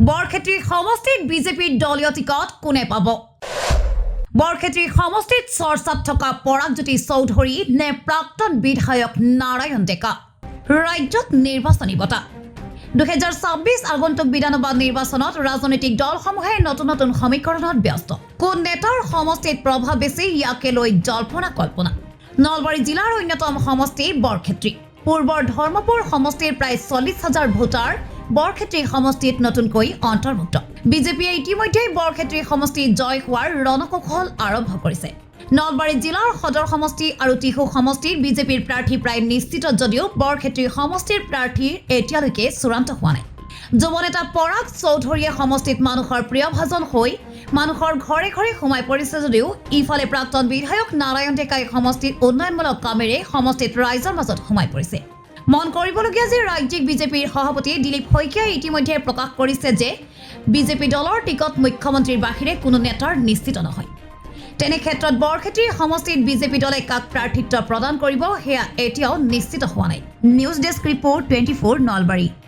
বৰক্ষেত্ৰী সমষ্টিত বিজেপিৰ দলীয় টিকট কোনে পাব? বৰক্ষেত্ৰী সমষ্টিত চৰ্চাত থকা পৰাগজ্যোতি চৌধুৰী নে প্ৰাক্তন বিধায়ক নাৰায়ণ ডেকা? ৰাজ্যত নিৰ্বাচনী বঁটা 2026 আগন্তুক বিধানসভা নিৰ্বাচনত ৰাজনৈতিক দলসমূহে নতুন নতুন সমীকৰণত ব্যস্ত। কোন নেতাৰ সমষ্টিত প্ৰভাৱ বেছি ইয়াকে লৈ জল্পনা কল্পনা। নলবাৰী জিলাৰ অন্যতম সমষ্টি বৰক্ষেত্ৰী। পূৰ্বৰ ধৰ্মপুৰ সমষ্টিৰ প্ৰায় 40,000 ভোটাৰ বৰক্ষেত্ৰী সমষ্টিত নতুনকৈ অন্তৰ্ভুক্ত। বিজেপিয়ে ইতিমধ্যে বৰক্ষেত্ৰী সমষ্টিত জয় হোৱাৰ ৰণকৌশল আৰম্ভ কৰিছে। নলবাৰী জিলাৰ সদৰ সমষ্টি আৰু টিহু সমষ্টিৰ বিজেপিৰ প্ৰাৰ্থী প্ৰায় নিশ্চিত যদিও বৰক্ষেত্ৰী সমষ্টিৰ প্ৰাৰ্থী এতিয়ালৈকে চূড়ান্ত হোৱা নাই। যুৱনেতা পৰাগ চৌধুৰীয়ে সমষ্টিত মানুহৰ প্ৰিয়ভাজন হৈ মানুহৰ ঘৰে ঘৰে সোমাই পৰিছে যদিও ইফালে প্ৰাক্তন বিধায়ক নাৰায়ণ ডেকাই সমষ্টিত উন্নয়নমূলক কামেৰে সমষ্টিত ৰাইজৰ মাজত সোমাই পৰিছে। মন কৰিবলগীয়া যে ৰাজ্যিক বিজেপিৰ সভাপতি দিলীপ শইকীয়াই ইতিমধ্যে প্ৰকাশ কৰিছে যে বিজেপি দলৰ টিকট মুখ্যমন্ত্ৰীৰ বাহিৰে কোনো নেতাৰ নিশ্চিত নহয়। তেনে ক্ষেত্ৰত বৰক্ষেত্ৰী সমষ্টিত বিজেপি দলে কাক প্ৰাৰ্থিত্ব প্ৰদান কৰিব সেয়া এতিয়াও নিশ্চিত হোৱা নাই। News desk report 24 Nalbari.